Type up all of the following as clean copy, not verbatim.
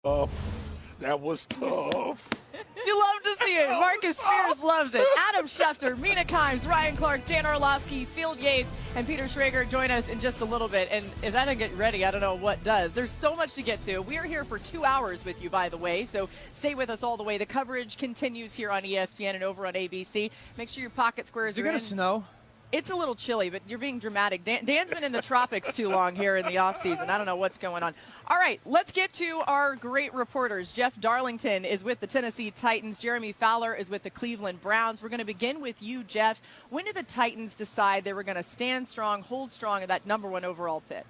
tough. That was tough. You love to see it. Marcus Spears loves it. Adam Schefter, Mina Kimes, Ryan Clark, Dan Orlovsky, Field Yates, and Peter Schrager join us in just a little bit. And if that doesn't get ready, I don't know what does. There's so much to get to. We are here for 2 hours with you, by the way, so stay with us all the way. The coverage continues here on ESPN and over on ABC. Make sure your pocket squares are in. Is it going to snow? It's a little chilly, but you're being dramatic. Dan's been in the tropics too long here in the offseason. I don't know what's going on. All right, let's get to our great reporters. Jeff Darlington is with the Tennessee Titans. Jeremy Fowler is with the Cleveland Browns. We're going to begin with you, Jeff. When did the Titans decide they were going to stand strong, hold strong in that #1 overall pick?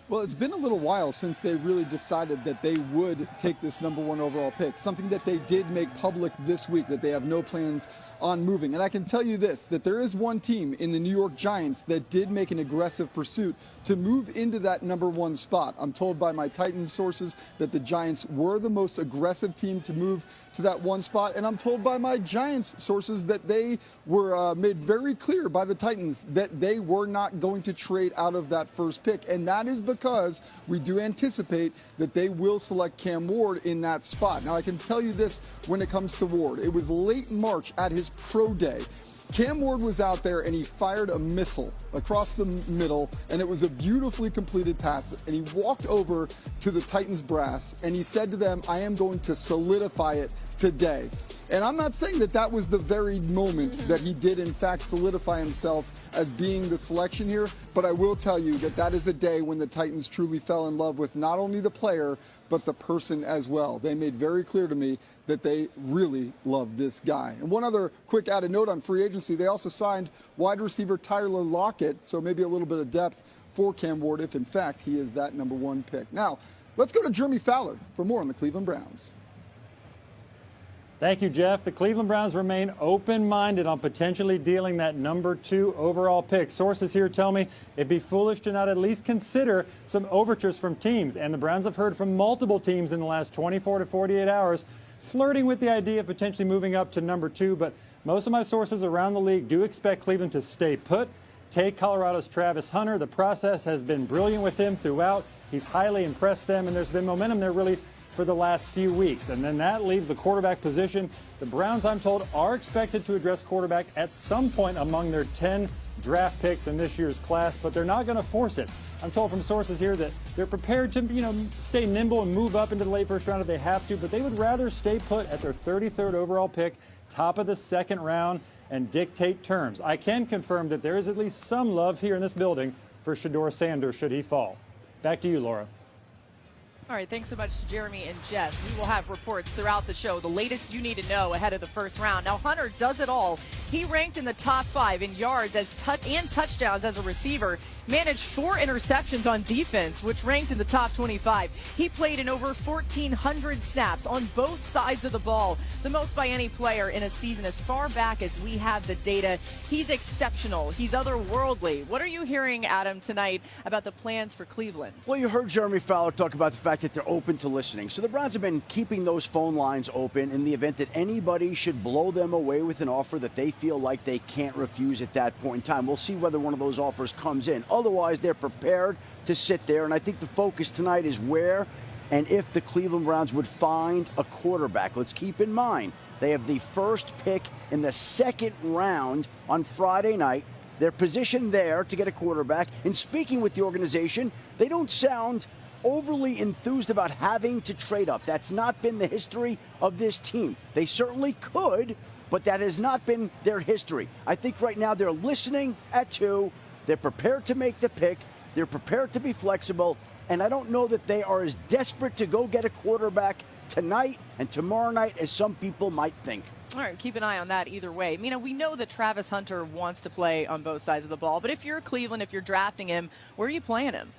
Well, it's been a little while since they really decided that they would take this #1 overall pick, something that they did make public this week, that they have no plans on moving. And I can tell you this, that there is one team in the New York Giants that did make an aggressive pursuit to move into that #1 spot. I'm told by my Titans sources that the Giants were the most aggressive team to move to that one spot. And I'm told by my Giants sources that they were made very clear by the Titans that they were not going to trade out of that first pick. And that is because we do anticipate that they will select Cam Ward in that spot. Now, I can tell you this when it comes to Ward. It was late March at his pro day. Cam Ward was out there and he fired a missile across the middle, and it was a beautifully completed pass. And he walked over to the Titans brass and he said to them, "I am going to solidify it today." And I'm not saying that that was the very moment that he did in fact solidify himself as being the selection here, but I will tell you that that is a day when the Titans truly fell in love with not only the player, but the person as well. They made very clear to me that they really love this guy. And one other quick added note on free agency, they also signed wide receiver Tyler Lockett, so maybe a little bit of depth for Cam Ward if in fact he is that #1 pick. Now, let's go to Jeremy Fowler for more on the Cleveland Browns. Thank you, Jeff. The Cleveland Browns remain open-minded on potentially dealing that #2 overall pick. Sources here tell me it'd be foolish to not at least consider some overtures from teams. And the Browns have heard from multiple teams in the last 24 to 48 hours flirting with the idea of potentially moving up to #2. But most of my sources around the league do expect Cleveland to stay put. Take Colorado's Travis Hunter. The process has been brilliant with him throughout. He's highly impressed them, and there's been momentum there really for the last few weeks. And then that leaves the quarterback position. The Browns, I'm told, are expected to address quarterback at some point among their 10 draft picks in this year's class, but they're not going to force it. I'm told from sources here that they're prepared to, stay nimble and move up into the late first round if they have to, but they would rather stay put at their 33rd overall pick, top of the second round, and dictate terms. I can confirm that there is at least some love here in this building for Shedeur Sanders should he fall. Back to you, Laura. All right, thanks so much to Jeremy and Jeff. We will have reports throughout the show, the latest you need to know ahead of the first round. Now, Hunter does it all. He ranked in the top 5 in yards and touchdowns as a receiver, managed 4 interceptions on defense, which ranked in the top 25. He played in over 1,400 snaps on both sides of the ball, the most by any player in a season as far back as we have the data. He's exceptional. He's otherworldly. What are you hearing, Adam, tonight about the plans for Cleveland? Well, you heard Jeremy Fowler talk about the fact that they're open to listening. So the Browns have been keeping those phone lines open in the event that anybody should blow them away with an offer that they feel like they can't refuse at that point in time. We'll see whether one of those offers comes in. Otherwise, they're prepared to sit there. And I think the focus tonight is where and if the Cleveland Browns would find a quarterback. Let's keep in mind, they have the first pick in the second round on Friday night. They're positioned there to get a quarterback. And speaking with the organization, they don't sound overly enthused about having to trade up. That's not been the history of this team. They certainly could, but that has not been their history. I think right now they're listening at 2. They're prepared to make the pick. They're prepared to be flexible. And I don't know that they are as desperate to go get a quarterback tonight and tomorrow night as some people might think. All right, keep an eye on that either way. We know that Travis Hunter wants to play on both sides of the ball, but if you're Cleveland, if you're drafting him, where are you playing him?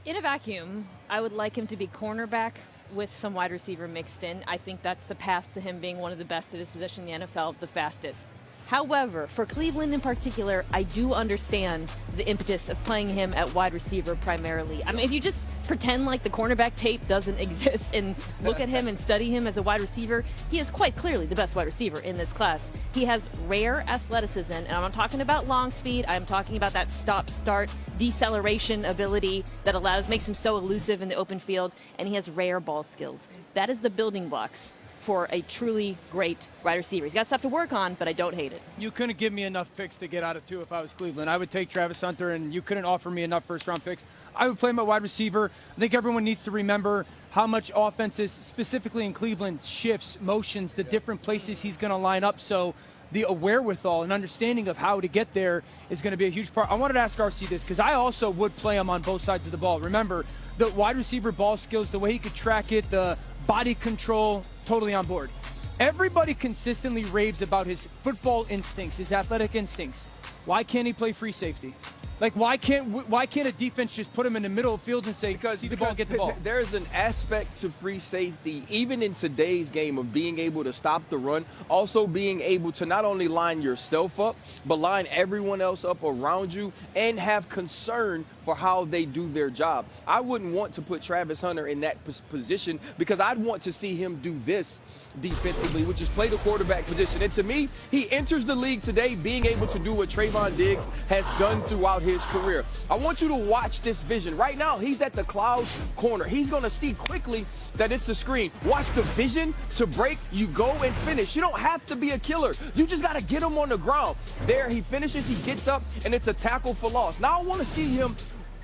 In a vacuum, I would like him to be cornerback with some wide receiver mixed in. I think that's the path to him being one of the best at his position in the NFL, the fastest. However, for Cleveland in particular, I do understand the impetus of playing him at wide receiver primarily. I mean, if you just pretend like the cornerback tape doesn't exist and look at him and study him as a wide receiver, he is quite clearly the best wide receiver in this class. He has rare athleticism, and I'm not talking about long speed. I'm talking about that stop-start deceleration ability that makes him so elusive in the open field, and he has rare ball skills. That is the building blocks for a truly great wide receiver. He's got stuff to work on, but I don't hate it. You couldn't give me enough picks to get out of 2 if I was Cleveland. I would take Travis Hunter, and you couldn't offer me enough first-round picks. I would play him at wide receiver. I think everyone needs to remember how much offenses, specifically in Cleveland, shifts, motions, the different places he's going to line up. So the wherewithal and understanding of how to get there is going to be a huge part. I wanted to ask RC this because I also would play him on both sides of the ball. Remember, the wide receiver ball skills, the way he could track it, the body control, totally on board. Everybody consistently raves about his football instincts, his athletic instincts. Why can't he play free safety? Like, why can't a defense just put him in the middle of the field and say, see the ball, get the ball? There's an aspect to free safety, even in today's game, of being able to stop the run, also being able to not only line yourself up, but line everyone else up around you and have concern for how they do their job. I wouldn't want to put Travis Hunter in that position because I'd want to see him do this defensively, which is play the quarterback position. And to me, he enters the league today being able to do what Trayvon Diggs has done throughout his career. I want you to watch this vision. Right now, he's at the clouds corner. He's going to see quickly that it's the screen. Watch the vision to break. You go and finish. You don't have to be a killer. You just got to get him on the ground. There, he finishes, he gets up, and it's a tackle for loss. Now I want to see him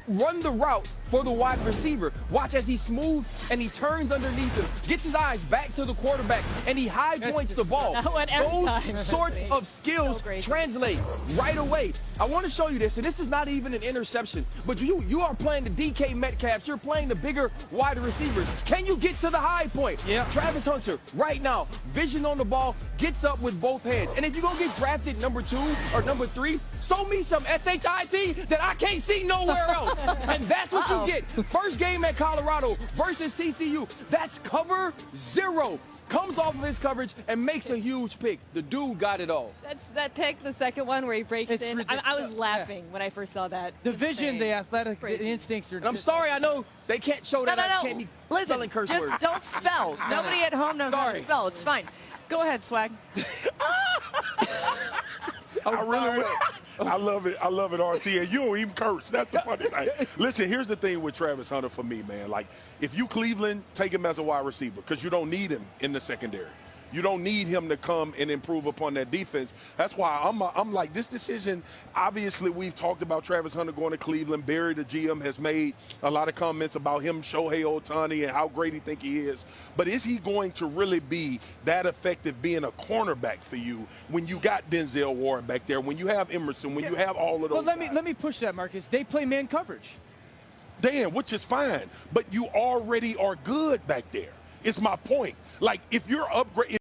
run the route for the wide receiver. Watch as he smooths and he turns underneath him, gets his eyes back to the quarterback, and he high points the ball. Those sorts of skills translate right away. I want to show you this, and this is not even an interception, but you are playing the DK Metcalfs. You're playing the bigger wide receivers. Can you get to the high point? Yeah. Travis Hunter, right now, vision on the ball, gets up with both hands. And if you're going to get drafted number 2 or number 3, show me some SHIT that I can't see nowhere else. And that's what you get. First game at Colorado versus TCU. That's cover 0. Comes off of his coverage and makes a huge pick. The dude got it all. That's that pick, the second one where he breaks in. I was laughing when I first saw that. The vision, the athletic the instincts are. And I'm sorry, I know they can't show that. No. I can't be spelling curse words. Just don't spell. Nobody at home knows how to spell. It's fine. Go ahead, Swag. I love it. I love it, RC. And you don't even curse. That's the funny thing. Listen, here's the thing with Travis Hunter for me, man. Like, if you Cleveland, take him as a wide receiver because you don't need him in the secondary. You don't need him to come and improve upon that defense. That's why I'm like, this decision, obviously we've talked about Travis Hunter going to Cleveland. Barry, the GM, has made a lot of comments about him, Shohei Ohtani, and how great he think he is. But is he going to really be that effective being a cornerback for you when you got Denzel Ward back there, when you have Emerson, when you have all of those guys? Let me push that, Marcus. They play man coverage. Dan, which is fine. But you already are good back there. It's my point. Like, if you're upgrading.